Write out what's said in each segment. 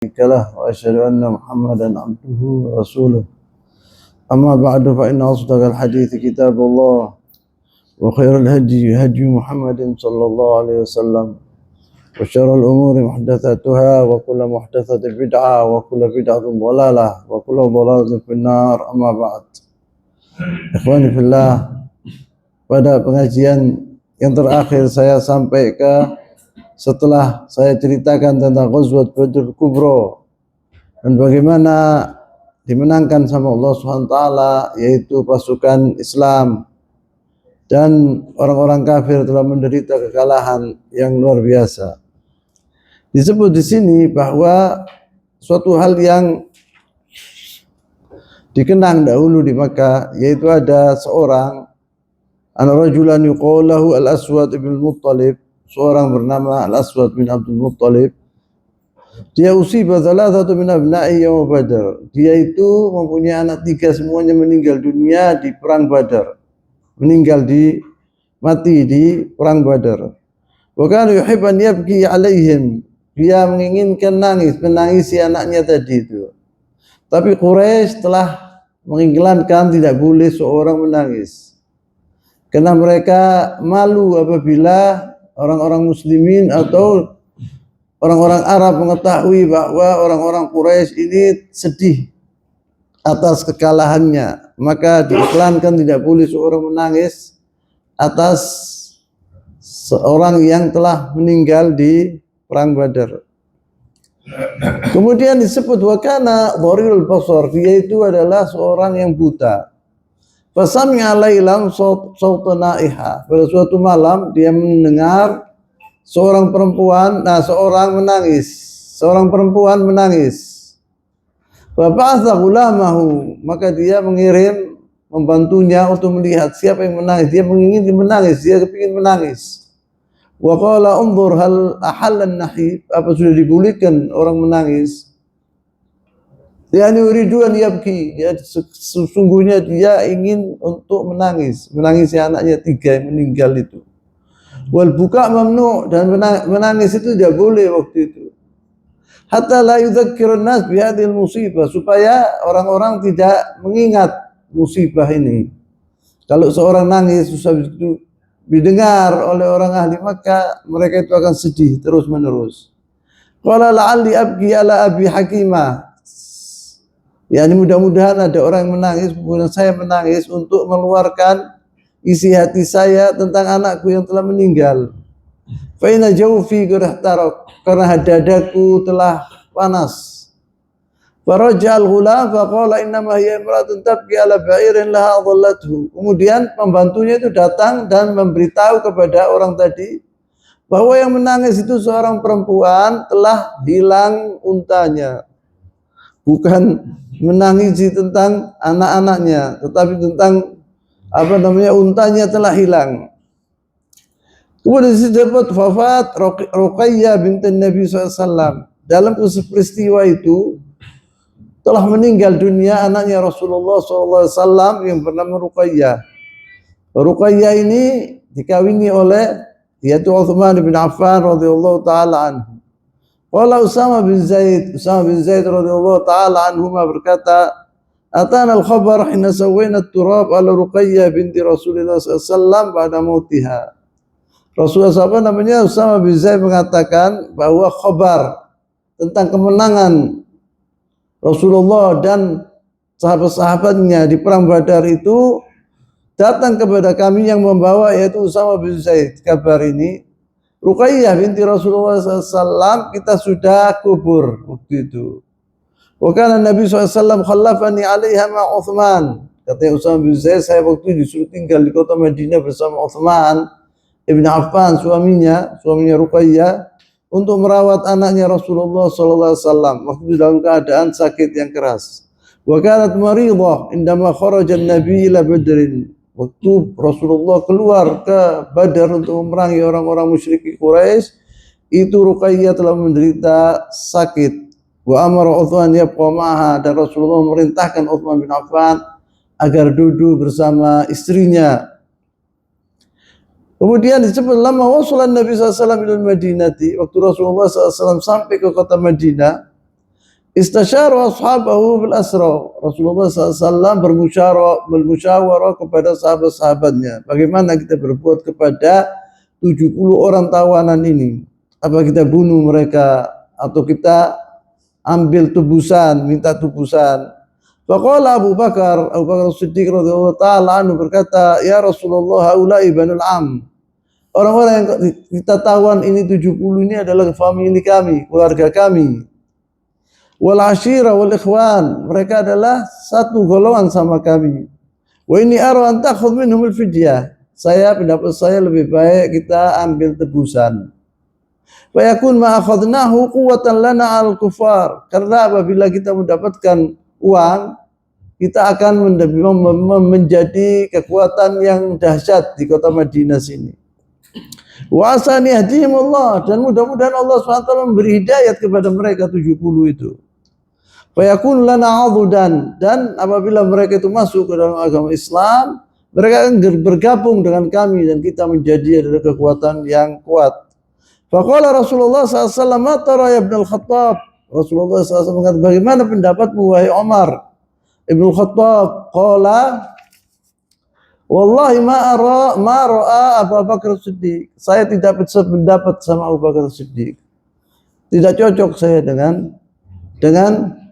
شريك له وأشهد أن محمدا عبده ورسوله أما بعد فإن أصدق الحديث كتاب الله وخير الهدي هدي محمد صلى الله عليه وسلم وشر الأمور محدثاتها وكل محدثة بدعة وكل بدعة ضلالة وكل ضلالة في النار أما بعد. Ikhwani fillah, pada pengajian yang terakhir saya sampai ke setelah saya ceritakan tentang Ghazwat Badr Kubra dan bagaimana dimenangkan sama Allah SWT, yaitu pasukan Islam, dan orang-orang kafir telah menderita kekalahan yang luar biasa. Disebut di sini bahwa suatu hal yang dikenang dahulu di Makkah, yaitu ada seorang rajulan yuqalu lahu Al-Aswad ibn Muttalib, seorang bernama Al-Aswad bin Abdul Muttalib. Dia usiba thalathatu min abna'i yaum Badar. Dia itu mempunyai anak 3, semuanya meninggal dunia di perang Badar. Mati di perang Badar. Wa kana yuhibbu an yabki 'alaihim. Dia menginginkan menangisi anaknya tadi itu. Tapi Quraisy telah mengiklankan tidak boleh seorang menangis, karena mereka malu apabila orang-orang muslimin atau orang-orang Arab mengetahui bahwa orang-orang Quraisy ini sedih atas kekalahannya. Maka diiklankan tidak boleh seorang menangis atas seorang yang telah meninggal di perang Badar. Kemudian disebut wakana dharirul basar, dia itu adalah seorang yang buta. Fasami'a lailam sautan naiha. Pada suatu malam dia mendengar seorang perempuan menangis. Faba'atha ghulamahu, maka dia mengirim membantunya untuk melihat siapa yang menangis. Dia ingin menangis, dia kepingin menangis. Wa qala unzur hal ahallan nahib, apa sudah dibolehkan orang menangis? Yani yuridu an yabki, ya, sesungguhnya dia ingin untuk menangisi anaknya 3 yang meninggal itu. Wal buka mamnu, dan menangis itu tidak boleh waktu itu. Hatta la yudzakkirun nas bi hadhil musibah, supaya orang-orang tidak mengingat musibah ini. Kalau seorang nangis itu didengar oleh orang ahli Makkah, mereka itu akan sedih terus menerus. Qala la'alli abki ala abi Hakimah, yani mudah-mudahan ada orang yang menangis, kemudian saya menangis untuk mengeluarkan isi hati saya tentang anakku yang telah meninggal. Fa inna jawfi qad ihtaraq, karena dadaku telah panas. Farajal ghulam faqala innama hiya imra'atun tabki ala ba'irin laha adallathu. Kemudian pembantunya itu datang dan memberitahu kepada orang tadi bahwa yang menangis itu seorang perempuan telah hilang untanya. Bukan menangisi tentang anak-anaknya, tetapi tentang untanya telah hilang. Kemudian disebut wafat Ruqayyah binti Nabi SAW. Dalam peristiwa itu telah meninggal dunia anaknya Rasulullah SAW yang bernama Ruqayyah. Ruqayyah ini dikawini oleh yaitu Utsman bin Affan radhiyallahu taala anhu. Qala Usama bin Zaid radhiyallahu taala anhu berkata, "Atana al-khabar hina sawayna at-turab ala Ruqayyah binti Rasulullah SAW ba'da mautiha." Rasulullah SAW namanya Usama bin Zaid mengatakan bahwa khabar tentang kemenangan Rasulullah dan sahabat-sahabatnya di perang Badar itu datang kepada kami, yang membawa yaitu Usama bin Zaid. Kabar ini, Ruqayyah binti Rasulullah SAW kita sudah kubur waktu itu. Wa kana Nabi SAW khallafani 'alaiha ma Utsman. Kata Usama bin Zaid, saya waktu itu disuruh tinggal di kota Madinah bersama Utsman ibn Affan, suaminya Ruqayyah, untuk merawat anaknya Rasulullah SAW waktu dalam keadaan sakit yang keras. Wa kanat maridah indama kharaja an-nabi ila Badrin. Waktu Rasulullah keluar ke Badar untuk memerangi orang-orang musyrik Quraisy, itu Ruqayyah telah menderita sakit. Wa amara Utsman yabqa ma'aha, dan Rasulullah memerintahkan Utsman bin Affan agar duduk bersama istrinya. Kemudian disebut lama wasulan Nabi SAW ila Madinati, waktu Rasulullah SAW sampai ke kota Madinah, Istasyara ashabahu bil asra. Rasulullah SAW bermusyawarah kepada sahabat-sahabatnya. Bagaimana kita berbuat kepada 70 orang tawanan ini? Apa kita bunuh mereka atau kita ambil tebusan, minta tebusan? Faqala Abu Bakar Siddiq radhiyallahu taala anhu berkata, "Ya Rasulullah, haula'i banul am." Orang-orang yang kita tawan ini 70 ini adalah famili kami, keluarga kami. Wal ashira wal ikhwan, mereka adalah satu golongan sama kami. Wa inni ara an ta'khudh minhum al fidyah. Pendapat saya lebih baik kita ambil tebusan. Fa yakun ma akhadnahu quwwatan lana al kufar. Karena apabila kita mendapatkan uang, kita akan menjadi kekuatan yang dahsyat di kota Madinah sini. Wa asani yahdihimullah, dan mudah-mudahan Allah SWT memberi hidayat kepada mereka 70 itu. Fayakun lana adudan, dan apabila mereka itu masuk ke dalam agama Islam, mereka akan bergabung dengan kami dan kita menjadi adalah kekuatan yang kuat. Faqala Rasulullah SAW, "Ma tara ya Ibn al-Khattab?" Rasulullah SAW mengatakan, "Bagaimana pendapatmu wahai Umar Ibn al-Khattab?" Qala, "Wallahi ma ra'a Abu Bakar Siddiq." Saya tidak berpendapat sama Abu Bakar Siddiq. Tidak cocok saya dengan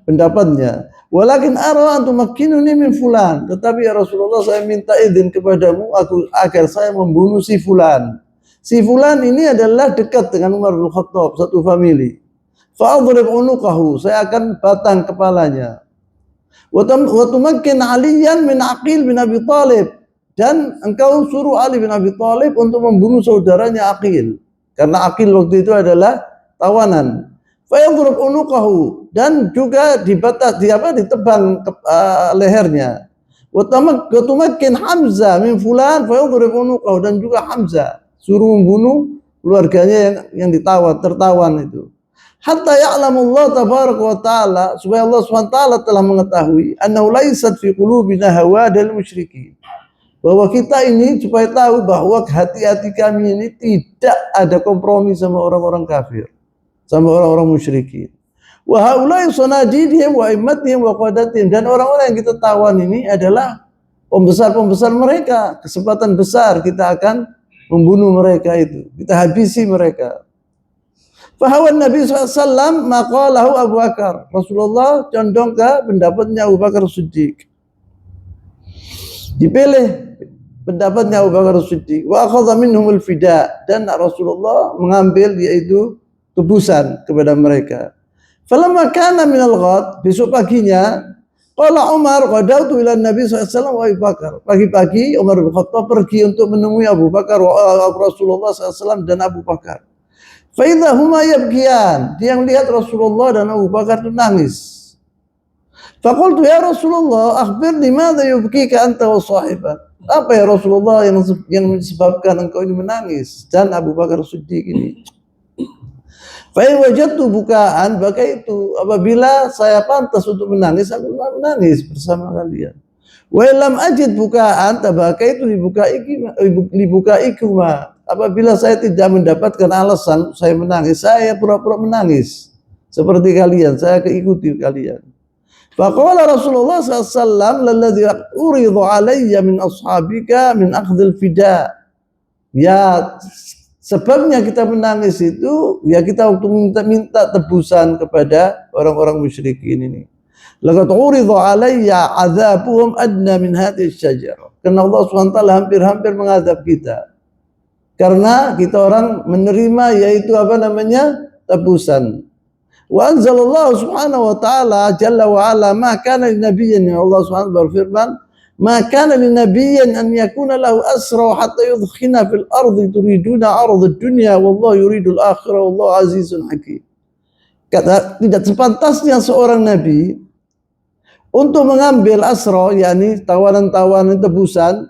pendapatnya. Walakin ara antum makkinuni min fulan. Tetapi ya Rasulullah, saya minta izin kepadamu agar saya membunuh si fulan. Si fulan ini adalah dekat dengan Umar bin Khattab, satu famili. Fa adrib unuqahu, saya akan batang kepalanya. Wa tumakkin Aliyan min Aqil bin Abi Thalib, dan engkau suruh Ali bin Abi Thalib untuk membunuh saudaranya Aqil, karena Aqil waktu itu adalah tawanan. Fayadrib unuqahu, dan juga ditebang lehernya. Wa tumakkin Hamzah min fulan fayadrib unuqahu, dan juga Hamzah suruh membunuh keluarganya yang tertawan itu. Hatta ya'lamu Allah tabaraka wa ta'ala, supaya Allah SWT telah mengetahui annahu laysat fi qulubina hawadal musyrikin, bahwa kita ini supaya tahu bahwa hati-hati kami ini tidak ada kompromi sama orang-orang kafir, sama orang-orang musyrikin. Wa haula'i sanadidihim wa immatihim wa qadatihim, dan orang-orang yang kita tawan ini adalah pembesar-pembesar mereka. Kesempatan besar kita akan membunuh mereka itu, kita habisi mereka. Fahawan Nabi SAW maqalahu Abu Bakar. Rasulullah condong ke pendapatnya Abu Bakar Siddiq. Dipilih pendapatnya Abu Bakar Siddiq. Wa akhadha minhum al-fida, dan Rasulullah mengambil yaitu tebusan kepada mereka. Falamma kana min al-ghad, besok paginya, qala Umar qadautu ila Nabi SAW wa Abu Bakar. Pagi-pagi Umar bin Khattab pergi untuk menemui Abu Bakar wa Rasulullah SAW dan Abu Bakar. Fa idza huma yabkiyan, dia melihat Rasulullah dan Abu Bakar itu nangis. Faqultu ya Rasulullah, akhbirni madza yubkika anta wa sahibak. Apa ya Rasulullah yang menyebabkan engkau ini menangis dan Abu Bakar Siddiq ini? Fa in wajadtu bukaan, maka itu apabila saya pantas untuk menangis, aku menangis bersama kalian. Wa lam ajid bukaan, tabaka itu dibukaikuma. Apabila saya tidak mendapatkan alasan saya menangis, saya pura-pura menangis seperti kalian, saya keikuti kalian. Faqala Rasulullah SAW, "Lalladzi uridu alayya min ashabika min akhdhil fida." Ya, sebabnya kita menangis itu ya kita waktu minta tebusan kepada orang-orang musyrikin ini. Laqad uridu alayya adzabuhum adna min hadhihi asy-syajarah. Karena Allah SWT hampir-hampir mengadab kita. Karena kita orang menerima yaitu tebusan. Wa anzalallahu subhanahu wa ta'ala jalla wa ala ma kana linabiyyin, Allah subhanahu berfirman, ma kana linabiyyin an yakuna lahu asra hatta yudkhina fil ardi turiduna arda dunya wallahu yuridul akhirah wallahu azizun hakim. Kata tidak sepantasnya seorang nabi untuk mengambil asra, yakni tawanan-tawanan tebusan.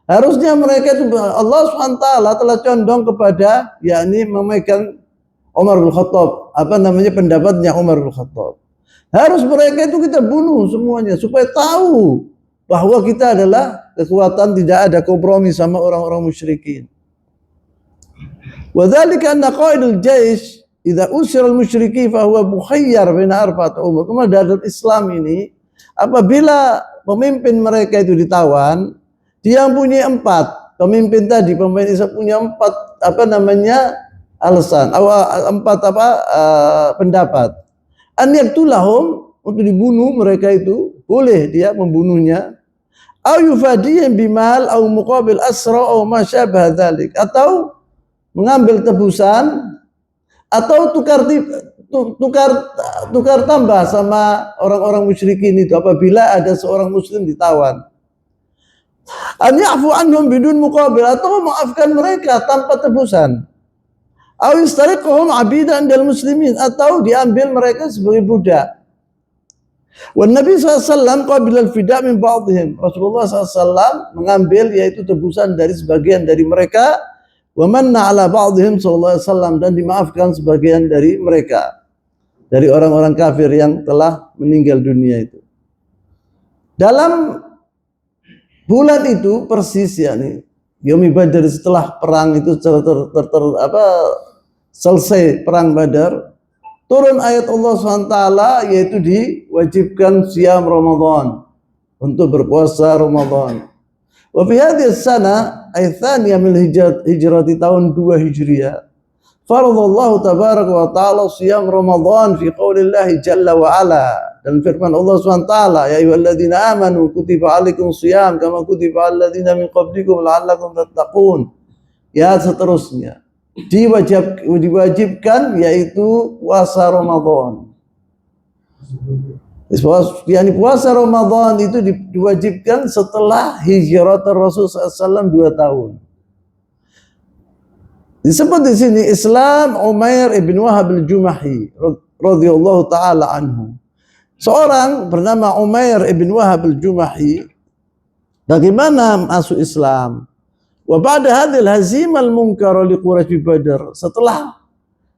Harusnya mereka itu Allah SWT telah condong kepada yakni memegang Umar bin Khattab, pendapatnya Umar bin Khattab. Harus mereka itu kita bunuh semuanya supaya tahu bahwa kita adalah kekuatan, tidak ada kompromi sama orang-orang musyrikin. Wa dzalika anna qaidul jaish idza usira al-musyriki fa huwa mukhayyar baina arba'ati umur. Kemudian dalam Islam ini apabila pemimpin mereka itu ditawan, dia punya 4. Pemimpin tadi, pemimpin Islam punya 4 alasan, 4 pendapat. An yaktulahum, untuk dibunuh mereka itu, boleh dia membunuhnya. Au yufadihim bimal au muqabil asra au ma syabah dzalik, atau mengambil tebusan atau tukar tambah sama orang-orang musyrikin itu apabila ada seorang muslim ditawan. An ya'fu anhum bidun muqabil, atau memaafkan mereka tanpa tebusan. Au yastariquhum abidan dal muslimin, atau diambil mereka sebagai budak. Wan Nabi SAW qabila al-fida' min ba'dihim. Rasulullah SAW mengambil yaitu tebusan dari sebagian dari mereka, wa manna ala ba'dihim sallallahu alaihi wasallam, dan dimaafkan sebagian dari mereka dari orang-orang kafir yang telah meninggal dunia itu. Dalam bulan itu persis, yakni Yaumi Badar, setelah perang itu selesai perang Badar, turun ayat Allah SWT, yaitu diwajibkan siam Ramadan, untuk berpuasa Ramadan. Wa fi hadhihi sana ay thaniyah min hijrati tahun 2 Hijriah, faradallahu tabaraka wa ta'ala siyam Ramadan fi qaulillahi jalla wa ala, dan firman Allah SWT, ya ayyuhalladzina amanu kutiba alaikum siyam kama kutiba alal ladzina min qablikum la'allakum tattaqun, ya seterusnya. Diwajibkan yaitu puasa Ramadan. Yani puasa Ramadan itu diwajibkan setelah hijrah Rasul SAW 2 tahun. Disebut di sini Islam Umair ibn Wahab al-Jumahi radhiyallahu taala anhu. Seorang bernama Umair ibn Wahab al-Jumahi bagaimana masuk Islam? Wa ba'da hadhil hazimal munkar li Quraisy Badar, setelah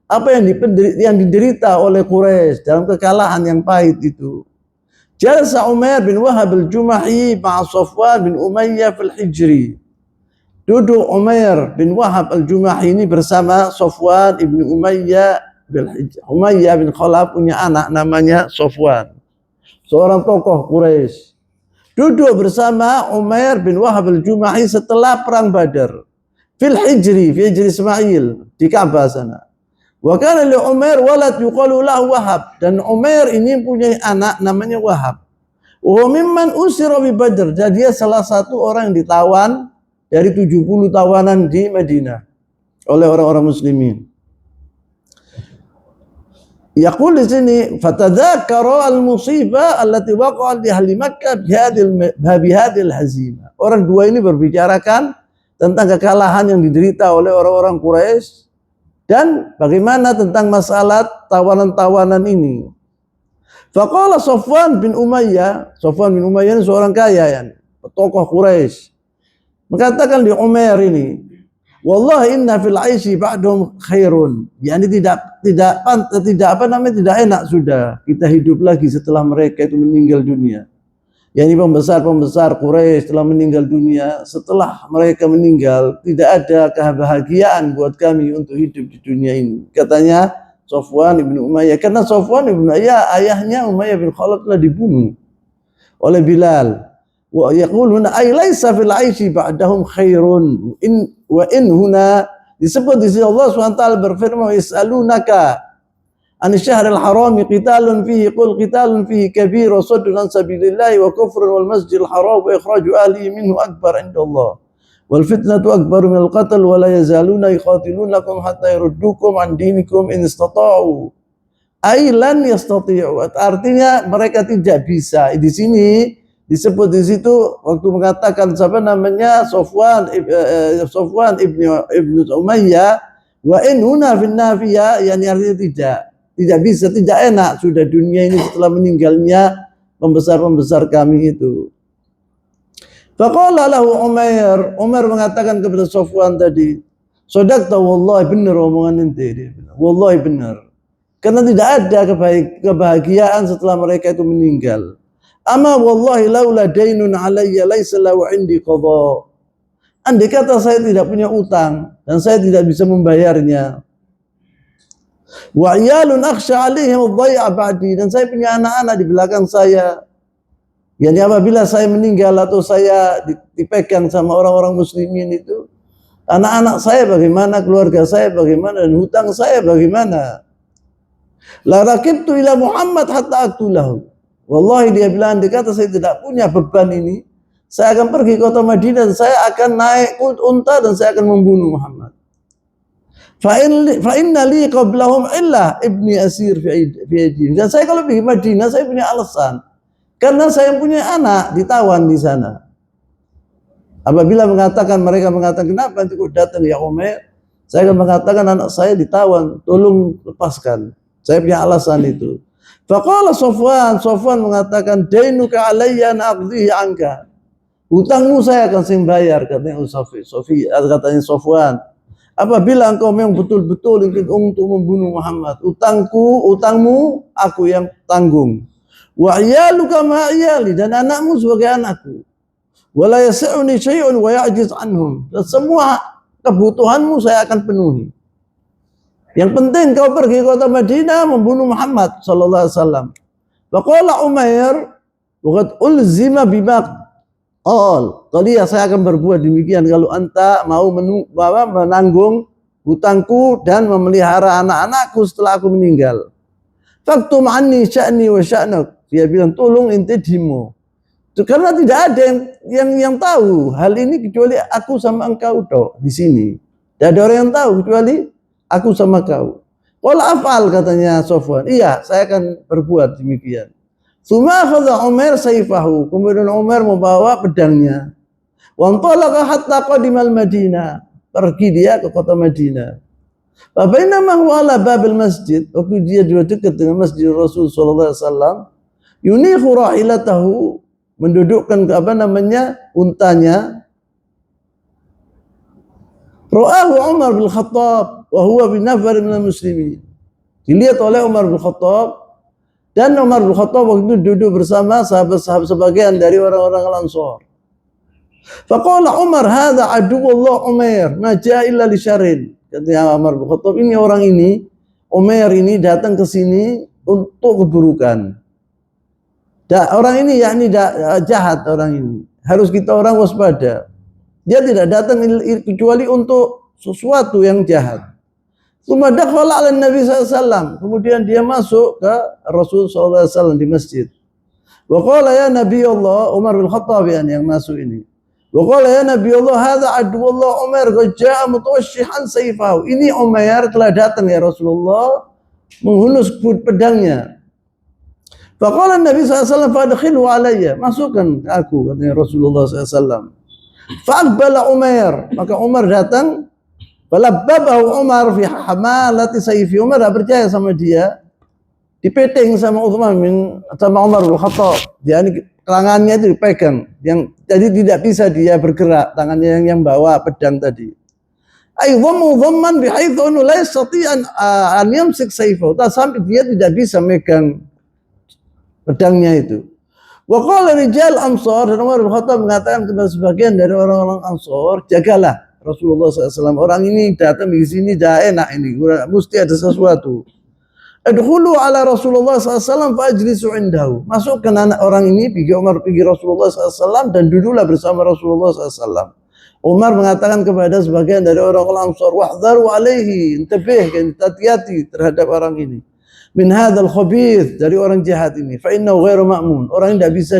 apa yang diderita oleh Quraisy dalam kekalahan yang pahit itu, jalasa Umair bin Wahab al-Jumahi ma'a Safwan bin Umayyah fil Hijri. Duduk Umair bin Wahab al-Jumahi ini bersama Safwan ibn Umayyah fil Hijri. Umayyah bin Khalaf punya anak namanya Safwan, seorang tokoh Quraisy. Duduk bersama Umair bin Wahab al-Jumahi setelah perang Badar fil Hijri, fi Hijri Ismail, di Ka'bah sana. Wa kana li Umair walad yuqalu lahu Wahab, dan Umair ini punya anak namanya Wahab. Wa mimman usira bi Badr, dan dia salah satu orang yang ditawan dari 70 tawanan di Madinah oleh orang-orang muslimin. Yaqul di sini, fatadzakara al-musibah allati waqa'at li ahli Makkah bi hadhil hazimah. Orang dua ini berbicarakan tentang kekalahan yang diderita oleh orang-orang Quraisy dan bagaimana tentang masalah tawanan-tawanan ini. Faqala Safwan bin Umayyah ini seorang kaya, yani tokoh Quraisy, mengatakan di Umair ini, wallahi inna fil aishi ba'dhum khairun, yani tidak enak sudah kita hidup lagi setelah mereka itu meninggal dunia. Yani pembesar Quraisy telah meninggal dunia, setelah mereka meninggal tidak ada kebahagiaan buat kami untuk hidup di dunia ini, katanya Safwan ibn Umayyah. Karena Safwan ibn Umayyah, ayahnya Umayyah bin Khalaf, telah dibunuh oleh Bilal. Wa yaquluna ay laisa fil aishi ba'dahum khairun wa in huna, disebut di sini Allah SWT berfirman, yas'alunaka an syahril harami qitalun fihi qul qitalun fihi kabir wa saddun an sabilillah wa kufrun wal masjidil haram wa ikhraju ahlihi minhu akbar indallah wal fitnatu akbar minal qatl wa la yazaluna yuqatilunakum hatta yuruddukum an dinikum in istata'u ay lan yastati'u. Artinya mereka tidak bisa. Di sini disebut di situ waktu mengatakan siapa namanya Safwan ibn Umayyah, wa in huna fin nafiyah, yani artinya tidak bisa, tidak enak sudah dunia ini setelah meninggalnya pembesar-pembesar kami itu. Faqala lahu Umar mengatakan kepada Safwan tadi, sadaqta wallahi, benar omongan ente, wallahi benar, karena tidak ada kebahagiaan setelah mereka itu meninggal. Ama wallahi laula dainun alayya laisa lahu indi qadha. Andai kata saya tidak punya utang dan saya tidak bisa membayarnya, Wa iyalun akhsha alaihim ad-dhai'a ba'di, dan saya punya anak-anak di belakang saya. Yani apabila saya meninggal atau saya dipegang sama orang-orang muslimin itu, anak-anak saya bagaimana, keluarga saya bagaimana, dan hutang saya bagaimana. La rakibtu ila Muhammad hatta aqtulahu. Wallahi dia bilang, dia kata saya tidak punya beban ini. Saya akan pergi ke kota Madinah dan saya akan naik unta dan saya akan membunuh Muhammad. Fa inna li qablahum illa ibni asir fi aidi. Dan saya kalau pergi Madinah saya punya alasan. Karena saya punya anak ditawan di sana. Apabila mereka mengatakan kenapa nanti kok datang ya Umair, saya akan mengatakan anak saya ditawan, tolong lepaskan. Saya punya alasan itu. Faqala Sofwan mengatakan dainuka alayya an aqdihi anka. Hutangmu saya akan saya bayar, katanya katanya Sofwan. Apabila engkau memang betul-betul ingin untuk membunuh Muhammad, utangmu aku yang tanggung. Wa iyaluka ma iyali, dan anakmu sebagai anakku. Wala yas'uni syai'un wa ya'jiz anhum. Dan semua kebutuhanmu saya akan penuhi. Yang penting kau pergi ke kota Madinah membunuh Muhammad sallallahu alaihi wasallam. Faqala Umair, wa qad ulzima bima qala, saya akan berbuat demikian kalau anta mau menanggung hutangku dan memelihara anak-anakku setelah aku meninggal. Faktum anni sya'ni wa sya'nak. Dia bilang tolong ente dimo. Karena tidak ada yang tahu hal ini kecuali aku sama engkau toh di sini. Tidak ada orang yang tahu kecuali aku sama kau. Qala af'al, katanya Sofwan. Iya, saya akan berbuat demikian. Tsumma akhadha Umar sayfahu. Kemudian Umar membawa pedangnya. Wa antalaqa hatta qadimal Madinah. Pergi dia ke kota Madinah. Bainama huwa ala babil masjid, waktu dia juga dekat dengan masjid Rasul sallallahu alaihi wasallam, yunihu rahilatahu, mendudukkan untanya. Ra'ahu Umar bin Khattab wa huwa bi nafar minal muslimin. Dilihat oleh Umar bin Khattab, dan Umar bin Khattab waktu itu duduk bersama sahabat-sahabat sebagian dari orang-orang Ansar. Faqala Umar, hadza aduwwullah Umair, ma ja'a illa li syarrin. Katanya Umar bin Khattab, ini orang ini, Umair ini datang ke sini untuk keburukan. Orang ini yakni jahat, orang ini. Harus kita orang waspada. Dia tidak datang kecuali untuk sesuatu yang jahat. Tsumma dakhala 'ala Nabi sallallahu alaihi wasallam. Kemudian dia masuk ke Rasul sallallahu alaihi wasallam di masjid. Wa qala ya Nabi Allah, Umar bin Khattab yang masuk ini. Wa qala ya Nabi Allah, hadza aduwwullah Umar qad jaa mutawashshihan sayfahu. Ini Umair telah datang ya Rasulullah menghunus pedangnya. Faqala Nabi sallallahu alaihi wasallam fadkhilhu alayya, masukkan ke aku, katanya Rasulullah sallallahu alaihi wasallam. Faqbala Umair, maka Umar datang. Falabbabahu Umar fi hamalati sayfi. Umar tidak percaya sama dia, dipeting sama Umar bin Khattab. Dia ini tangannya itu dipegang, yang jadi tidak bisa dia bergerak, tangannya yang bawa pedang tadi. Ay dhamman bihaitsu la yastati an yamsik sayfahu, sampai dia tidak bisa megang pedangnya itu. Wa qala rijal Ansar, dan Umar bin Khattab mengatakan kepada sebagian dari orang-orang Ansar, jagalah Rasulullah SAW, orang ini datang di sini tidak enak ini, mesti ada sesuatu. Adkhulu ala Rasulullah SAW fajlisu indahu. Masukkan anak orang ini, pergi Rasulullah SAW dan duduklah bersama Rasulullah SAW. Umar mengatakan kepada sebagian dari orang-orang Ansar, wahdharu alaihi, intabih, hati-hati terhadap orang ini. Min hadzal khabith, dari orang jahat ini. Fa innahu ghairu ma'mun, orang ini tidak bisa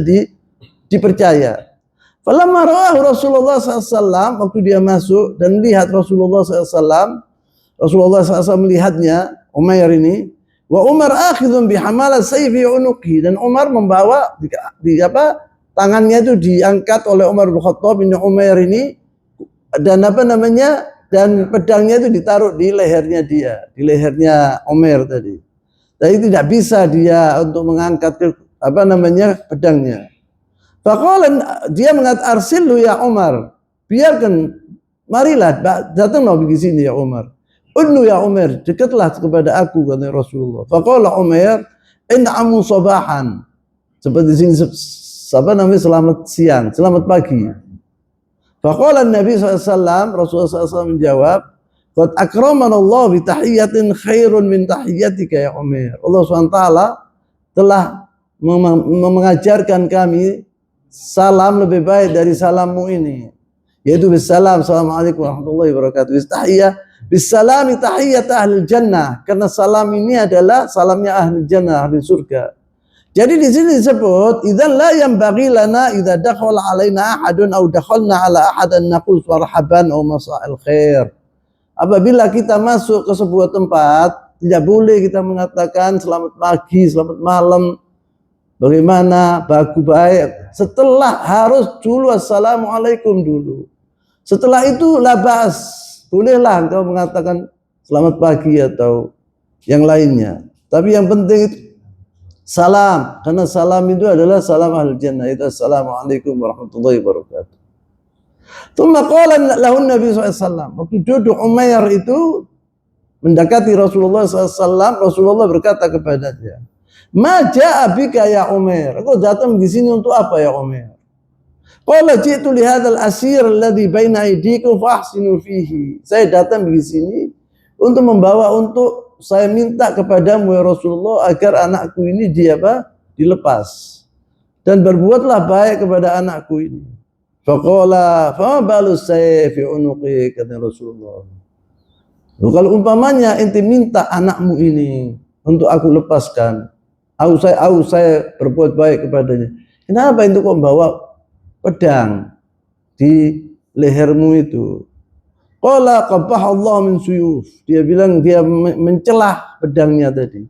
dipercaya. Falamma ra'ahu Rasulullah SAW, waktu dia masuk dan lihat Rasulullah SAW, Rasulullah SAW melihatnya, Umair ini. Wa Umar akhidun bihamalat sayfi unuqi, dan Umar membawa tangannya itu diangkat oleh Umar bin Khattab bin Umair ini, dan dan pedangnya itu ditaruh di lehernya dia, di lehernya Umair tadi. Jadi tidak bisa dia untuk mengangkat pedangnya. Faqala, dia mengatakan arsilhu ya Umar, biarkan, marilah datanglah di sini ya Umar. Udnu ya Umar, dekatlah kepada aku, kata Rasulullah. Faqala Umar, in'amu sabahan. Seperti sini selamat siang, selamat pagi. Faqala Nabi SAW, Rasulullah SAW menjawab, Qad akramana Allah bi tahiyyatin khairun min tahiyyatika ya Umair. Allah SWT telah mengajarkan kami salam lebih baik dari salammu ini, yaitu bisalam, assalamualaikum warahmatullahi wabarakatuh. Bisalami tahiyyat ahli jannah, karena salam ini adalah salamnya ahli jannah, ahli surga. Jadi di sini disebut idzan la yanbaghi lana idza dakhala alaina ahadun aw dakhalna ala ahadin naqul marhaban aw masa'al khair. Apabila kita masuk ke sebuah tempat, tidak boleh kita mengatakan selamat pagi, selamat malam, bagaimana, bagus, baik. Setelah harus dulu assalamualaikum dulu. Setelah itu labas, bolehlah engkau mengatakan selamat pagi atau yang lainnya. Tapi yang penting itu salam, karena salam itu adalah salam ahli jannah. Itu assalamualaikum warahmatullahi wabarakatuh. Tsumma qala lahu Nabi SAW. Waktu duduk Umair itu mendekati Rasulullah SAW, Rasulullah berkata kepadanya, "Ma ja'a bika ya Umair? Engkau datang di sini untuk apa ya Umair?" Qala ji'tu li hadzal asir alladhi baina aydikum fahsinu fihi. Saya datang di sini untuk membawa, untuk saya minta kepadamu ya Rasulullah agar anakku ini dilepas, dan berbuatlah baik kepada anakku ini. Faqala fa balus sayf fi unuqi, kata Rasulullah. Kalau umpamanya ente minta anakmu ini untuk aku lepaskan, saya berbuat baik kepadanya, kenapa itu kok bawa pedang di lehermu itu? Qala qabbaha Allah min suyuf. Dia bilang dia mencelah pedangnya tadi.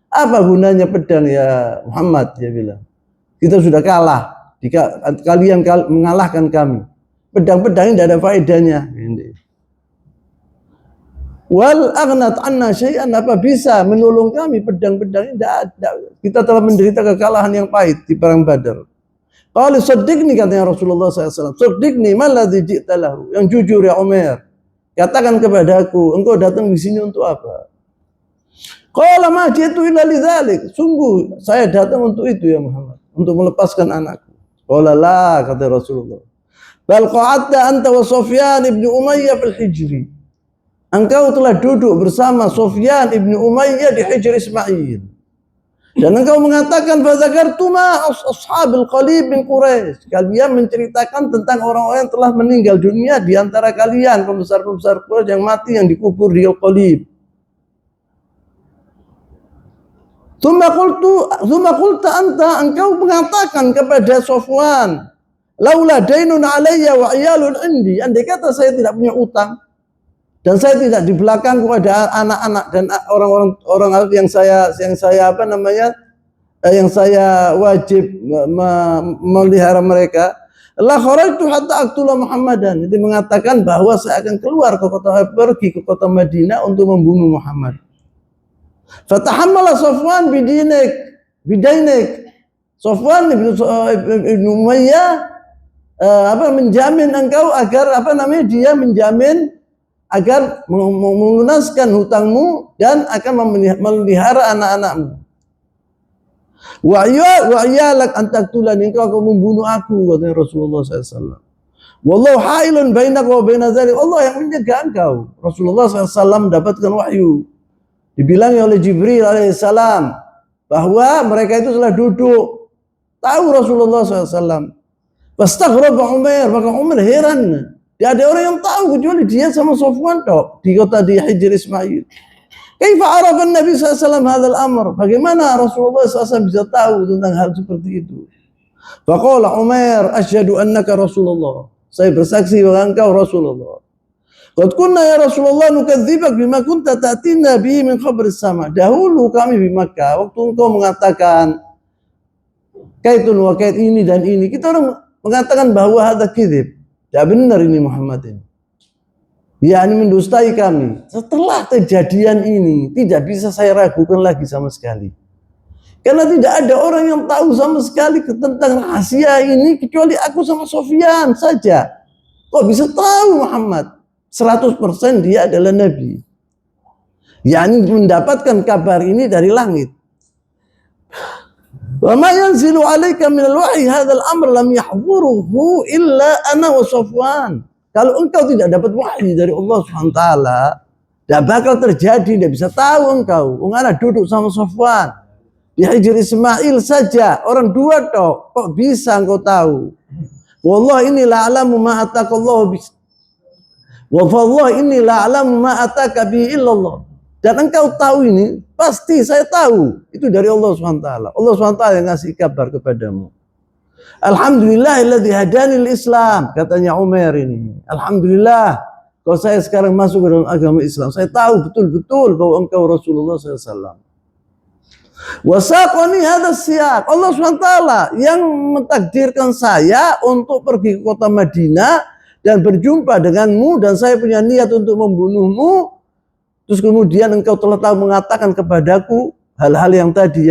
Apa gunanya pedang ya Muhammad? Dia bilang, kita sudah kalah. Jika kalian mengalahkan kami, pedang-pedang ini tidak ada faedahnya. Wal aghnat anna syai'an, apa bisa menolong kami pedang-pedang ini? Tidak ada. Kita telah menderita kekalahan yang pahit di perang Badar. Qala saddiqni, katanya Rasulullah SAW. Saddiqni maladzi ji'ta lahu. Yang jujur ya Umair, katakan kepadaku, engkau datang di sini untuk apa? Qala ma ji'tu illa lidzalik. Sungguh saya datang untuk itu ya Muhammad, untuk melepaskan anakku. Qala la, kata Rasulullah. Bal qa'adta anta wa Sufyan ibn Umayyah fil hijri. Engkau telah duduk bersama Sufyan ibn Umayyah di Hijr Ismail. Dan engkau mengatakan fazakartuma ashabil qalib bin Quraisy. Kalian menceritakan tentang orang-orang yang telah meninggal dunia di antara kalian, pembesar-pembesar Quraisy yang mati, yang dikubur di Al-Qalib. Tsumma qulta anta, engkau mengatakan kepada Sofwan, laula dainun alayya wa iyalun indi, andai kata saya tidak punya utang dan saya tidak di belakangku ada anak-anak dan orang-orang yang saya yang saya wajib melihara mereka, la kharajtu hatta aqtula Muhammadan. Itu mengatakan bahwa saya akan keluar pergi ke kota Madinah untuk membunuh Muhammad. Fatahammala Safwan bidainik. Safwan ibn Umayyah menjamin engkau agar dia menjamin agar melunaskan hutangmu dan akan memelihara anak-anakmu. Wa iyalak an taqtulani, engkau akan membunuh aku, kata Rasulullah SAW. Wallahu hailun bainaka wa baina dzalik. Allah yang menjaga engkau. Rasulullah SAW mendapatkan wahyu. Dibilangi oleh Jibril alaihissalam bahwa mereka itu telah duduk, tahu Rasulullah SAW. Fastaghraba Umair, maka Umar heran. Tidak ada orang yang tahu kecuali dia sama Sofwan di kota di Hijr Ismail. Kaifa arafa Nabi SAW hadzal amr? Bagaimana Rasulullah SAW bisa tahu tentang hal seperti itu? Faqala Umair, asyhadu annaka Rasulullah. Saya bersaksi bahwa engkau Rasulullah. Qad kunna ya Rasulullah nukadzibak bima kunta ta'tina bihi min khabris sama. Dahulu kami di Makkah, waktu engkau mengatakan kaitun wa kait ini dan ini, kita orang mengatakan bahwa hadza kadzib. Tidak benar ini Muhammad ini. Ya, ini mendustai kami. Setelah kejadian ini, tidak bisa saya ragukan lagi sama sekali. Karena tidak ada orang yang tahu sama sekali tentang rahasia ini kecuali aku sama Sofyan saja. Kok bisa tahu Muhammad? 100% dia adalah Nabi. Yani mendapatkan kabar ini dari langit. Wa ma yanzilu 'alaika min al-wahyi hadzal amr lam yahdhuruhu illa ana wa Safwan. Kalau engkau tidak dapat wahyu dari Allah Subhanahu wa taala, Tidak bakal terjadi, tidak bisa tahu engkau. Ungana duduk sama Sofwan di Hijr Ismail saja, orang dua toh, kok bisa engkau tahu? Wallah ini la alamu ma atakallahu bis. Wa wallah ini la alamu ma ataka bi illallah. Dan engkau tahu ini, pasti saya tahu. Itu dari Allah SWT. Allah SWT yang ngasih kabar kepadamu. Alhamdulillahilladzi hadani Islam, katanya Umar ini. Alhamdulillah. Kalau saya sekarang masuk ke dalam agama Islam, saya tahu betul-betul bahwa engkau Rasulullah SAW. Wasaqani hadas siyak. Allah SWT yang mentakdirkan saya untuk pergi ke kota Madinah dan berjumpa denganmu, dan saya punya niat untuk membunuhmu. Terus kemudian engkau telah tahu mengatakan kepadaku hal-hal yang tadi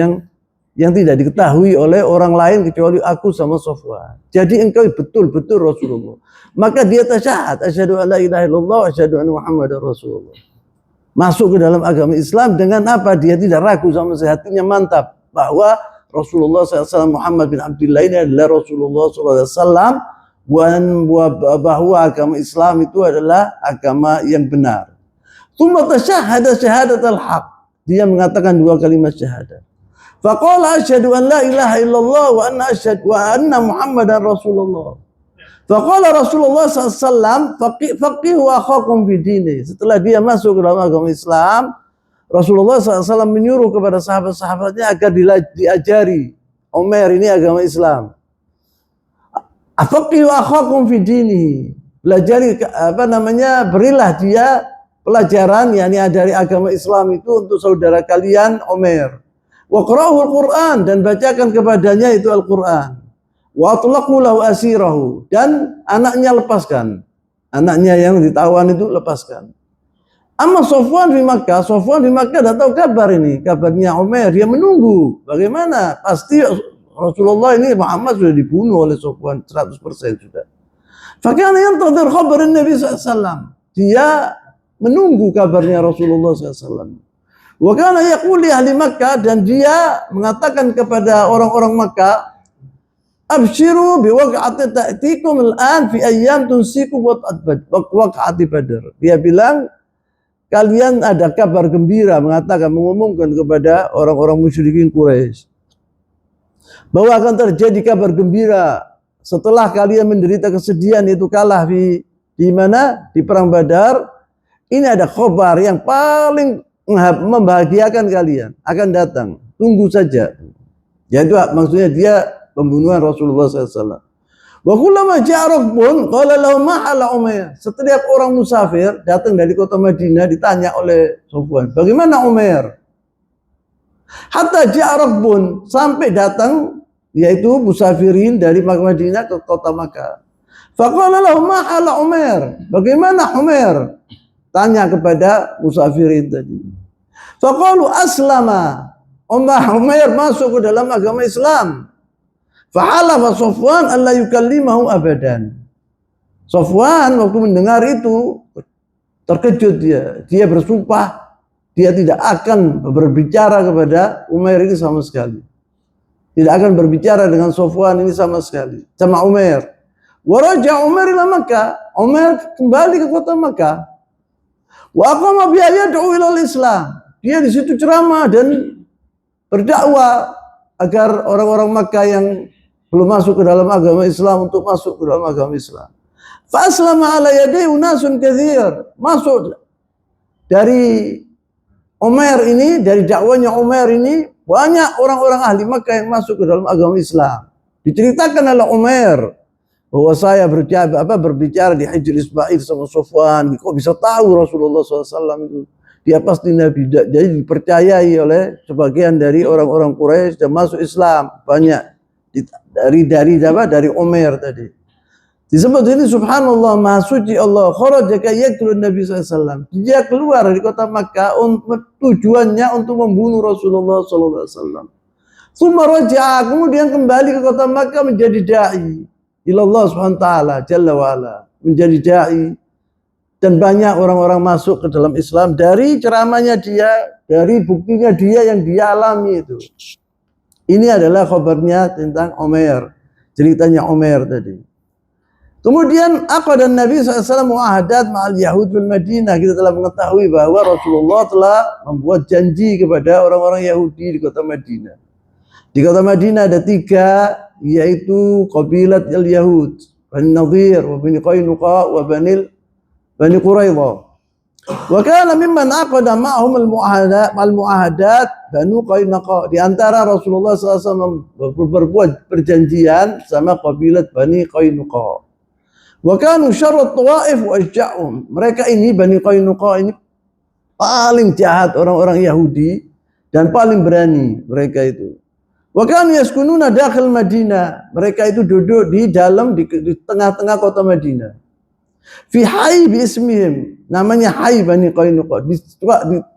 yang tidak diketahui oleh orang lain kecuali aku sama Sofwan. Jadi engkau betul-betul Rasulullah. Maka dia tasyahad, asyhadu an la ilaha illallah, asyhadu anna Muhammadar Rasulullah. Masuk ke dalam agama Islam dengan apa? Dia tidak ragu sama sekali, hatinya mantap bahwa Rasulullah SAW Muhammad bin Abdullah ini adalah Rasulullah SAW, bahwa agama Islam itu adalah agama yang benar. Tsumma tasyahada syahadatal haq. Dia mengatakan dua kalimat syahadat. Faqala asyhadu an la ilaha illallah wa anna Muhammadar Rasulullah. Faqala Rasulullah SAW, faqihu akhakum bidini. Setelah dia masuk ke dalam agama Islam, Rasulullah SAW menyuruh kepada sahabat-sahabatnya agar diajari Umar ini agama Islam. Faqihu akhakum bidini. Pelajari berilah dia pelajaran yakni dari agama Islam itu untuk saudara kalian Umar. Wa qra'ul Qur'an, dan bacakan kepadanya itu Al-Qur'an. Wa atlaqu lahu asirahu, dan anaknya lepaskan. Anaknya yang ditawan itu lepaskan. Amma Sofwan di Makkah, Sofwan di Makkah dah tahu kabar ini, kabarnya Umar, dia menunggu. Bagaimana? Pasti Rasulullah ini Muhammad sudah dibunuh oleh Sofwan 100% sudah. Fakana yantadhir khabar Nabi SAW. Dia menunggu kabarnya Rasulullah SAW. Wa kana yaqul li ahli Makkah, dan dia mengatakan kepada orang-orang Makkah, abshiru biwaqa'ati ta'tikum al'an fi ayyam tunsiku waqa'ati Badr. Dia bilang, kalian ada kabar gembira, mengumumkan kepada orang-orang musyrikin Quraisy bahwa akan terjadi kabar gembira setelah kalian menderita kesedihan itu kalah di mana? Di perang Badar. Ini ada khabar yang paling membahagiakan kalian akan datang. Tunggu saja. Yaitu maksudnya dia pembunuhan Rasulullah SAW. Wa kullama ja'a pun qala lahu ma ala Umar. Setiap orang musafir datang dari kota Madinah ditanya oleh Sofwan, bagaimana Umar? Hatta ja'a pun, sampai datang yaitu musafirin dari Madinah ke kota Makkah. Faqala lahu ma ala Umar. Bagaimana Umar? Tanya kepada musafirin tadi. Faqalu aslama. Umar masuk ke dalam agama Islam. Fahalafa Sofwan alla yukallimahu abadan. Sofwan waktu mendengar itu terkejut dia. Dia bersumpah dia tidak akan berbicara kepada Umar ini sama sekali. Tidak akan berbicara dengan Sofwan ini sama sekali. Sama Umar. Waraja Umar ila Makkah. Umar kembali ke kota Makkah. Wa aqama bi yad'u ila Islam. Dia di situ ceramah dan berdakwah agar orang-orang Makkah yang belum masuk ke dalam agama Islam untuk masuk ke dalam agama Islam. Fa aslama ala yadai unasun katsir. Masuk dari Umar ini, dari dakwanya Umar ini, banyak orang-orang ahli Makkah yang masuk ke dalam agama Islam. Diceritakan oleh Umar bahwa saya berbicara di Hijr Ismail sama Sofwan. Kok bisa tahu Rasulullah SAW itu? Dia pasti Nabi. Jadi dipercayai oleh sebagian dari orang-orang Quraisy dan masuk Islam banyak. Dari Umar tadi. Disebut ini subhanallah, maha suci Allah. Kharaja yaktulun Nabi SAW. Dia keluar dari kota Makkah tujuannya untuk membunuh Rasulullah SAW. Tsumma raja'a, kemudian kembali ke kota Makkah menjadi dai ilallah subhanahu wa ta'ala jalla wa ala, menjadi dai, dan banyak orang-orang masuk ke dalam Islam dari ceramahnya dia, dari buktinya dia yang dia alami itu. Ini adalah kabarnya tentang Umar, ceritanya Umar tadi. Kemudian dan Nabi SAW muahadat ma'al Yahud fil Madinah. Kita telah mengetahui bahwa Rasulullah telah membuat janji kepada orang-orang Yahudi di kota Madinah. Di kota Madinah ada 3, yaitu qabilat al-Yahud, Bani Nadir, wa Bani Qainuqa, wa Bani Quraidah. Wa kana mimman aqada ma'hum al-muahadat Banu Qainuqa. Di antara Rasulullah SAW berbuat perjanjian sama qabilat Bani Qainuqa. Wa kanu syarrut tawaif wa asja'hum. Mereka ini Bani Qainuqa ini paling jahat orang-orang Yahudi dan paling berani mereka itu. Wa kanu yaskununa dakhil Madinah. Mereka itu duduk di tengah-tengah kota Madinah. Fi hayy bi ismihim. Namanya Hayy Bani Qainuqa. Di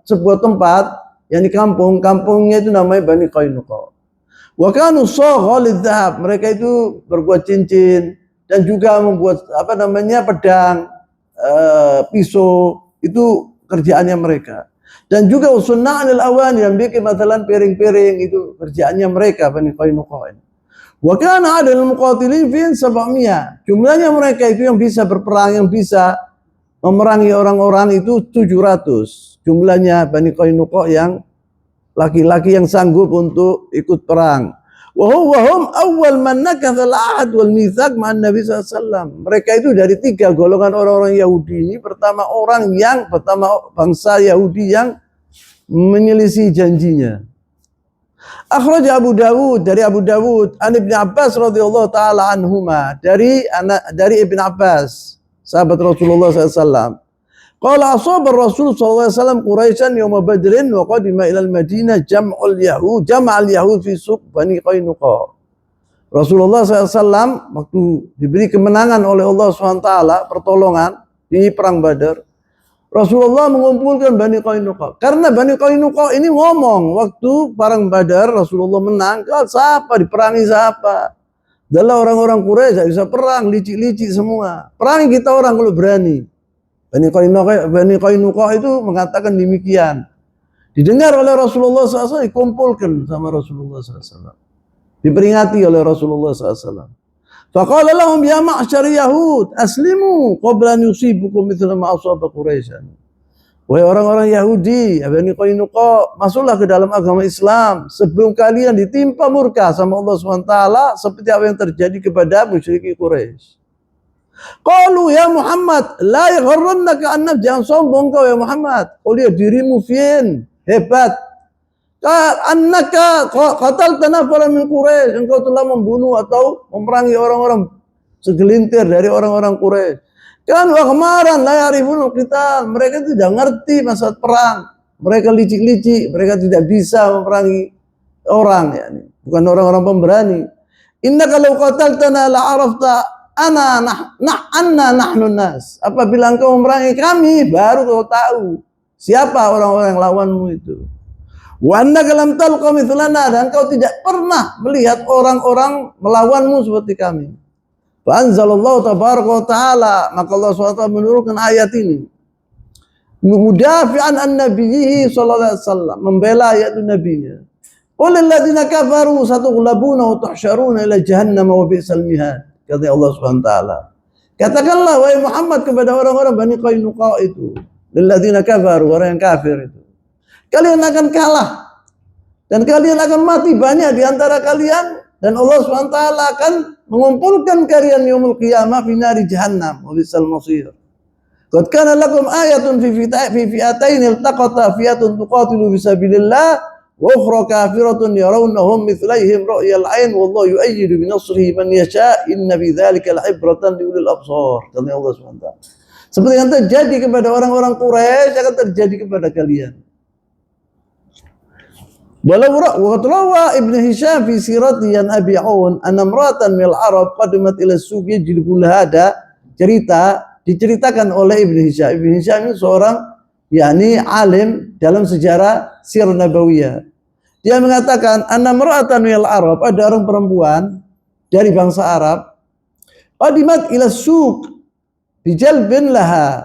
sebuah tempat yang di kampungnya itu namanya Bani Qainuqa. Wa kanu sagha lidhahab. Mereka itu berbuat cincin dan juga membuat pedang, pisau, itu kerjaannya mereka. Dan juga usunna'anil awani, yang bikin masalah piring-piring, itu kerjaannya mereka Bani Qainuqa. Wa kana adal muqatilin fi 700. Jumlahnya mereka itu yang bisa berperang, yang bisa memerangi orang-orang itu 700. Jumlahnya Bani Qainuqa yang laki-laki yang sanggup untuk ikut perang. Wahum awal man nakatha al-ahd wal mitsaq ma'an Nabi SAW. Mereka itu dari 3 golongan orang-orang Yahudi ini. Pertama bangsa Yahudi yang menyelisih janjinya. Akhraj Abu Dawud, dari Abu Dawud, an Ibn Abbas radhiyallahu taala anhuma, dari Ibn Abbas, sahabat Rasulullah SAW. Qala asaba Rasul sallallahu alaihi wasallam Quraisyan yawma Badrin wa qadima ila al-Madinah jam'al Yahud fi suq Bani Qainuqa. Rasulullah SAW waktu diberi kemenangan oleh Allah SWT, pertolongan di perang Badar, Rasulullah mengumpulkan Bani Qainuqa. Karena Bani Qainuqa ini ngomong waktu perang Badar, Rasulullah menang, siapa diperangi siapa? Adalah orang-orang Quraisy bisa perang, licik-licik semua. Perangi kita orang kalau berani. Bani Qainuqa itu mengatakan demikian. Didengar oleh Rasulullah SAW, dikumpulkan sama Rasulullah SAW. Diperingati oleh Rasulullah SAW. Faqala lahum ya ma'syar Yahud, aslimu qabla an yusibukum mithla ma asaba Quraisyan. Wahai orang-orang Yahudi, Bani Qainuqa, masuklah ke dalam agama Islam sebelum kalian ditimpa murka sama Allah SWT seperti apa yang terjadi kepada musyrikin Quraisy. Qalu ya Muhammad, la yaghrannaka annab, jangan sombong kau ya Muhammad. Kau lihat dirimu hebat. Annaka qatalta nafaran min Quraisy, engkau telah membunuh atau memerangi orang-orang segelintir dari orang-orang Quraisy. Kan wa kemarin la yarifun qital, mereka tidak ngerti masalah perang. Mereka licik-licik, mereka tidak bisa memerangi orang, yani bukan orang-orang pemberani. Innaka law qataltana la arafta anna nahnu nas. Apabila engkau memerangi kami, baru kau tahu siapa orang-orang yang lawanmu itu. Wa annaka lam talqa mithlana, dan engkau tidak pernah melihat orang-orang melawanmu seperti kami. Fa anzalallahu tabaraka wa taala, maka Allah SWT menurunkan ayat ini. Mudafi'an an nabiyhi sallallahu alaihi wasallam, membela ayat nabinya. Qul lil ladzina kafaru satughlabuna wa tuhsyaruna ila jahannam wa bi'sal mihad. Kata Allah SWT. Katakanlah wahai Muhammad kepada orang-orang Bani Qainuqa itu, lilladzina kafaru, orang yang kafir itu, kalian akan kalah dan kalian akan mati banyak di antara kalian, dan Allah SWT akan mengumpulkan kalian yaumul qiyamah fi nari jahannam wa bisal masir. Qad kana lakum ayatun fi fi'atain iltaqata fi'atun tuqatilu fi sabilillah wa ukhra kafiratun yarawnahum mithlaihim ra'yal 'ain wallahu yu'ayyidu bi nasrihi man yasha inna fi dzalika la'ibratan liulil absar. Kata Allah SWT. Seperti yang terjadi kepada orang-orang Quraisy akan terjadi kepada kalian. Walau rawa Ibn Hisham fi sirati an Abi Aun anna imra'atan minal Arab qadimat ila suq yajlibul hada, diceritakan oleh Ibn Hisham. Ibn Hisham ini seorang alim dalam sejarah sirah nabawiyah. Dia mengatakan anna imra'atan minal Arab, ada orang perempuan dari bangsa Arab, qadimat ila suq bijalbin laha,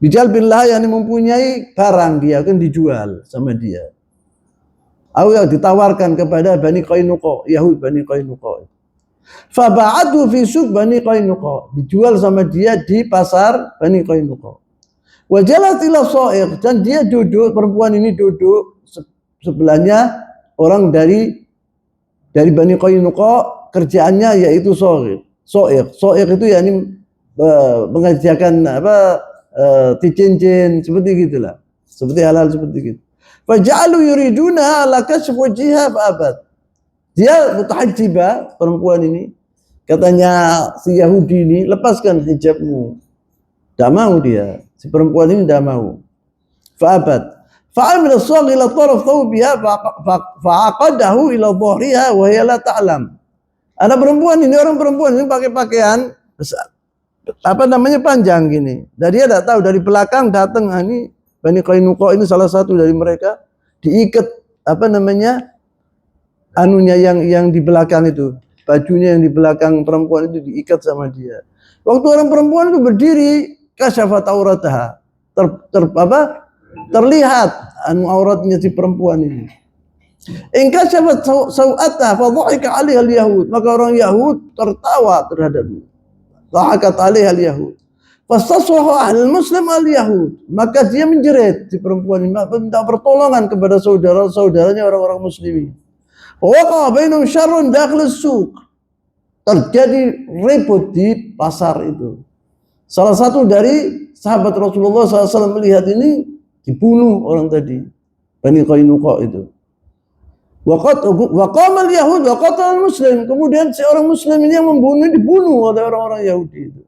yang mempunyai barang, dia akan dijual sama dia. Atau ditawarkan kepada Bani Qainuqa, Yahud Bani Qainuqa. Faba'atu fi suq Bani Qainuqa, dijual sama dia di pasar Bani Qainuqa. Wa jalat ila Sha'iq, dan dia duduk, perempuan ini duduk sebelahnya orang dari Bani Qainuqa, kerjaannya yaitu Sha'iq itu yakni mengerjakan cincin seperti gitulah, seperti hal-hal seperti gitu. Faja'alu yuriduna ala kasf wajhiha fa'abat. Dia mutahajjibah, perempuan ini, katanya si Yahudi ini, lepaskan hijabmu. Tidak mau dia, si perempuan ini tidak mau. Fa'abat. Fa'amil as-saq ila taraf thawbiha fa'aqadahu ila dhahriha wa hiya la ta'lam. Ada perempuan ini, orang perempuan ini pakai pakaian panjang gini. Dan dia tidak tahu, dari belakang datang, ini Bani Qainuqa ini salah satu dari mereka, diikat anunya yang di belakang itu, bajunya yang di belakang perempuan itu diikat sama dia. Waktu orang perempuan itu berdiri, kasyafat aurataha, terlihat auratnya si perempuan ini. In kasyafat sawataha fa dhahika 'alaiha al-yahud, maka orang Yahud tertawa terhadapnya. Dhahakat 'alaiha al-yahud. Fastasraha ahlul muslim al-yahud, maka dia menjerit si perempuan ini, minta pertolongan kepada saudara-saudaranya orang-orang muslimin. Waqa bainahum syarrun dakhil as-suq. Terjadi ribut di pasar itu. Salah satu dari sahabat Rasulullah SAW melihat ini, dibunuh orang tadi, Bani Qainuqa itu. Waqama al-yahud wa qatala al-muslim. Kemudian seorang muslim ini yang dibunuh oleh orang-orang Yahudi itu.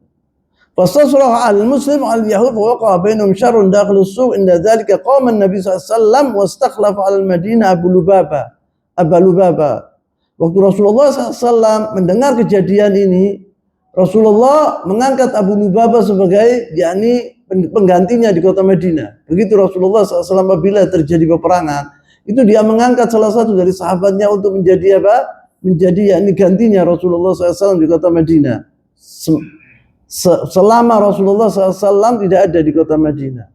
Fastasraha al-muslim al-yahud wa waqa bainahum syarrun dakhil as-suq. Inda dzalika qama an-nabi SAW wastakhlafa al-Madinah Aba Lubaba. Waktu Rasulullah SAW mendengar kejadian ini, Rasulullah mengangkat Abu Lubaba sebagai yakni penggantinya di kota Madinah. Begitu Rasulullah SAW apabila terjadi peperangan, itu dia mengangkat salah satu dari sahabatnya untuk menjadi menjadi yakni gantinya Rasulullah SAW di kota Madinah. Selama Rasulullah SAW tidak ada di kota Madinah.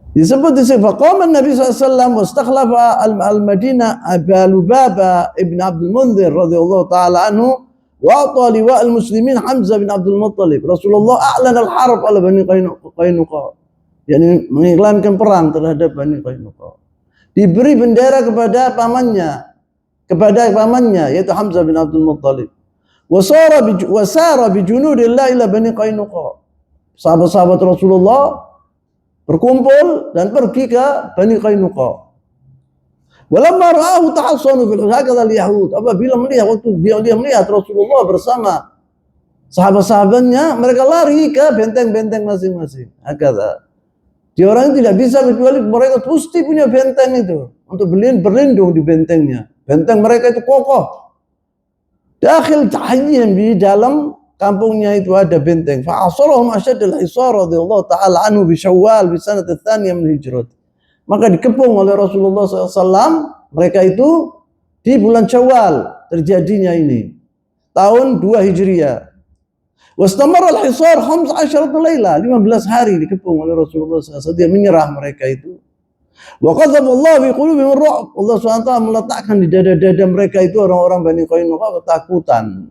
Disebut di sini faqama Nabi SAW wastakhlafa al-Madinah Aba Lubaba ibn Abdul Munzir radhiyallahu taala anhu wa ata liwa al-muslimin Hamzah bin Abdul Muttalib. Rasulullah a'lan al-harb ala Bani Qainuqa, yakni mengiklankan perang terhadap Bani Qainuqa. Diberi bendera kepada pamannya yaitu Hamzah bin Abdul Muttalib. Wasara bi junudillah ila Bani Qainuqa. Sahabat-sahabat Rasulullah berkumpul dan pergi ke Bani Qainuqa. Walamma ra'ahu tahassanu fil hakadha al-yahud. Apabila melihat, waktu dia melihat Rasulullah bersama sahabat-sahabatnya, mereka lari ke benteng-benteng masing-masing. Hakadha. Dia orang tidak bisa kecuali mereka mesti punya benteng itu untuk berlindung di bentengnya. Benteng mereka itu kokoh. Dakhil tahajjim, di dalam kampungnya itu ada benteng. Fa'asarahum asyaddal hisar radhiyallahu ta'ala anhu bi Syawal bi sanat ats-tsaniyah min hijrat. Maka dikepung oleh Rasulullah SAW mereka itu di bulan Syawal terjadinya ini, tahun 2 Hijriah. Wastamar al-hisar 15 laila, 15 hari dikepung oleh Rasulullah SAW. Dia menyerah mereka itu. Wa qadzaba Allah fi qulubihim ar-ru'b. Allah SWT meletakkan di dada-dada mereka itu orang-orang Bani Qainuqa ketakutan.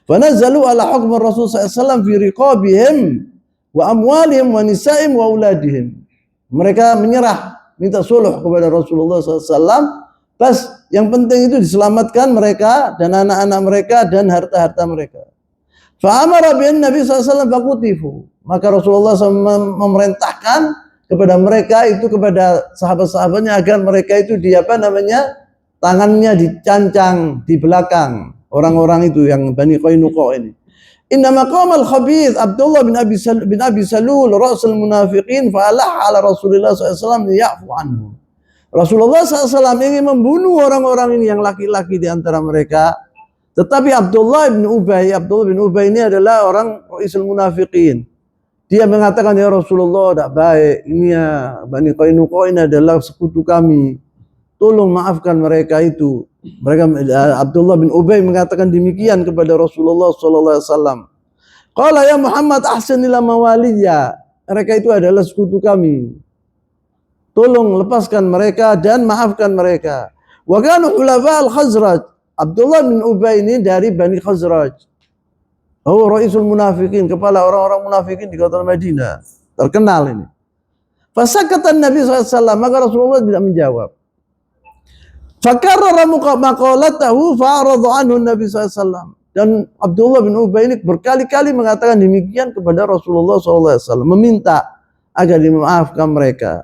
Fanazzalu ala hukm Rasul SAW fi riqabihim wa amwalihim wa nisa'im wa auladihim. Mereka menyerah, minta suluh kepada Rasulullah SAW. Pas yang penting itu diselamatkan mereka dan anak-anak mereka dan harta-harta mereka. Fa'amara bin Nabi SAW faqutifu. Maka Rasulullah SAW memerintahkan kepada mereka itu, kepada sahabat-sahabatnya, agar mereka itu tangannya dicancang di belakang orang-orang itu yang Bani Qainuqa ini. Inna maqam al-khabith Abdullah bin Abi Salul rasul munafiqin fa'alah ala Rasulullah SAW ya'fu anhu. Rasulullah SAW ingin membunuh orang-orang ini yang laki-laki di antara mereka, tetapi Abdullah bin Ubay ini adalah orang rasul munafiqin. Dia mengatakan, ya Rasulullah, tidak baik, ini ya Bani Qainuqa ini adalah sekutu kami, tolong maafkan mereka itu. Abdullah bin Ubay mengatakan demikian kepada Rasulullah SAW. Qala ya Muhammad ahsin ila mawaliya. Mereka itu adalah sekutu kami, tolong lepaskan mereka dan maafkan mereka. Wa kanu hulafa al-Khazraj. Abdullah bin Ubay ini dari Bani Khazraj. Raisul munafikin, kepala orang-orang munafikin di kota Madinah. Terkenal ini. Fasakatan Nabi SAW, maka Rasulullah tidak menjawab. Fakarrara maqalatahu fa'aradu anhu Nabi SAW. Dan Abdullah bin Ubay ini berkali-kali mengatakan demikian kepada Rasulullah SAW, meminta agar dimaafkan mereka.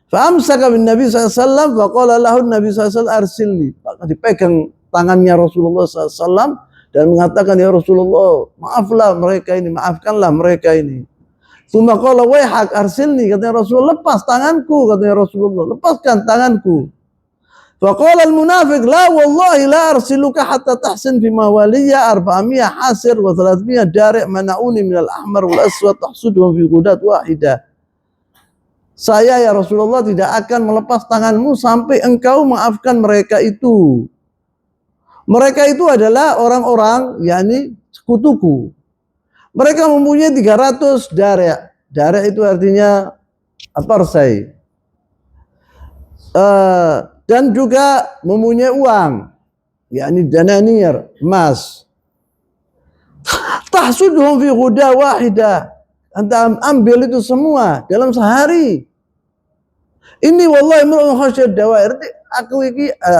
Fa'amsaka bin Nabi SAW, faqala lahu Nabi SAW arsilni. Maka dipegang tangannya Rasulullah SAW dan mengatakan, ya Rasulullah, maaflah mereka ini, maafkanlah mereka ini. Tsumma qala waihak arsilni, katanya Rasulullah, lepas tanganku, katanya Rasulullah, lepaskan tanganku. Faqala al-munafiq, la wallahi la arsiluka hatta tahsin fi mawaliya 400 hasir wa 300 dari' mana'uni minal ahmar wal aswad tahsudhum fi qudat wahidah. Saya ya Rasulullah tidak akan melepas tanganmu sampai engkau maafkan mereka itu. Mereka itu adalah orang-orang, yakni sekutuku. Mereka mempunyai 300 dari'. Dari' itu artinya perisai. Dan juga mempunyai uang, yakni dananir, emas. Tahsudhum fi qudah wahidah. Anta ambil itu semua dalam sehari. Ini wallahi mar'un khasyad dawair.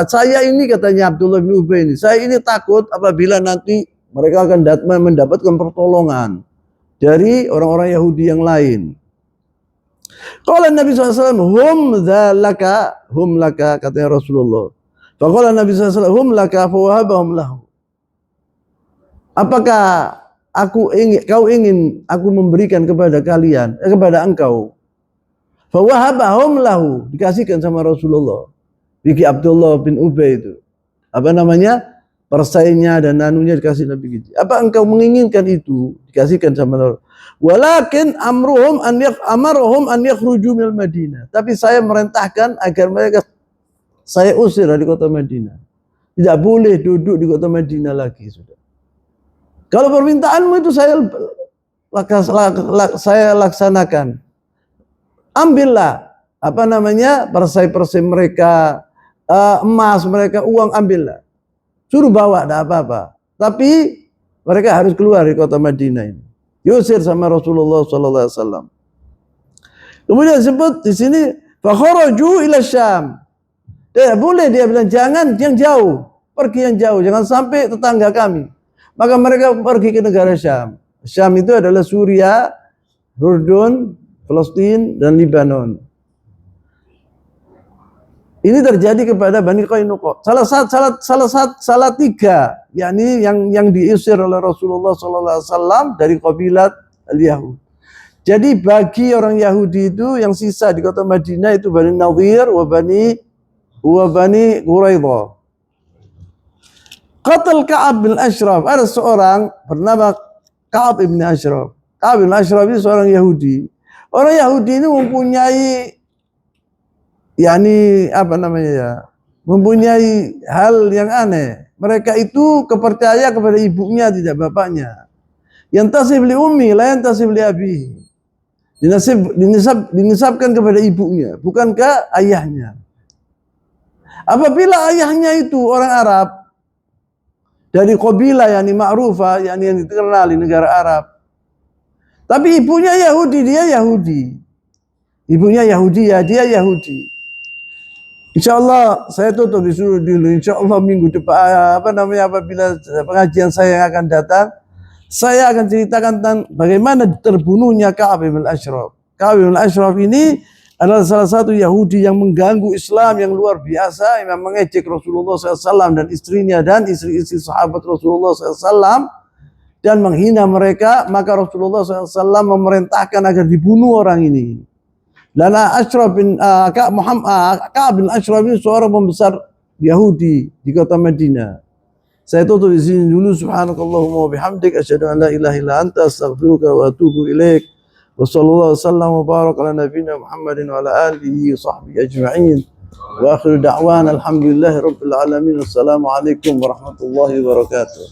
Saya ini, katanya Abdullah bin Ubay ini, saya ini takut apabila nanti mereka akan mendapatkan pertolongan dari orang-orang Yahudi yang lain. Qala Nabi SAW, hum laka, katanya Rasulullah. Faqala Nabi SAW, hum laka fawahabahum lahu. Apakah kau ingin aku memberikan kepada kalian, kepada engkau? Fawahabahum lahu, dikasihkan sama Rasulullah. Bagi Abdullah bin Ubay itu, apa namanya, persainya dan anunya dikasih Nabi gitu. Apa engkau menginginkan itu? Dikasihkan sama Rasulullah. Walakin amaruhum an yakhruju minal Madinah. Tapi saya merintahkan agar mereka saya usir dari kota Madinah. Tidak boleh duduk di kota Madinah lagi sudah. Kalau permintaanmu itu saya laksanakan. Ambillah apa namanya, perisai-perisai mereka, emas mereka, uang ambillah. Suruh bawa, tidak apa-apa. Tapi mereka harus keluar dari kota Madinah ini. Diusir sama Rasulullah SAW. Kemudian disebut di sini, fakharaju ila Syam. Tidak boleh, dia bilang jangan yang jauh, pergi yang jauh, jangan sampai tetangga kami. Maka mereka pergi ke negara Syam. Syam itu adalah Suriah, Urdun, Palestina dan Lebanon. Ini terjadi kepada Bani Qainuqa. Salah tiga, yakni yang diusir oleh Rasulullah SAW dari kabilat al-Yahud. Jadi bagi orang Yahudi itu yang sisa di kota Madinah itu Bani Nadhir wa Bani Quraidah. Qatal Ka'ab bin Ashraf. Ada seorang bernama Ka'ab bin Ashraf. Ka'ab bin Ashraf itu seorang Yahudi. Orang Yahudi ini mempunyai, yakni apa namanya ya, mempunyai hal yang aneh. Mereka itu kepercaya kepada ibunya, tidak bapaknya. Yantasib li ummi, la yantasib li abi. Dinisabkan kepada ibunya, bukan ke ayahnya. Apabila ayahnya itu orang Arab dari kabilah yakni ma'rufah, yakni yang dikenal di negara Arab, tapi ibunya Yahudi, dia Yahudi. Ibunya Yahudi, ya dia Yahudi. InsyaAllah saya tutup disuruh dulu. InsyaAllah minggu depan apabila pengajian saya yang akan datang, saya akan ceritakan tentang bagaimana terbunuhnya Ka'ab bin Ashraf. Ka'ab bin Ashraf ini adalah salah satu Yahudi yang mengganggu Islam yang luar biasa, yang mengejek Rasulullah SAW dan istrinya dan istri-istri sahabat Rasulullah SAW dan menghina mereka. Maka Rasulullah SAW memerintahkan agar dibunuh orang ini. Dan Ka'ab bin Ashraf ini seorang pembesar Yahudi di kota Madinah. Saya tutup di sini dulu. Subhanakallahumma wa bihamdik, asyhadu an la ilaha illa anta, astaghfiruka wa atubu ilaik. Wa sallallahu wasallam wa barak ala nabiyyina Muhammadin wa ala alihi wa sahbihi ajma'in. Wa akhiru da'wana alhamdulillahi rabbil alamin. Wassalamu alaikum warahmatullahi wabarakatuh.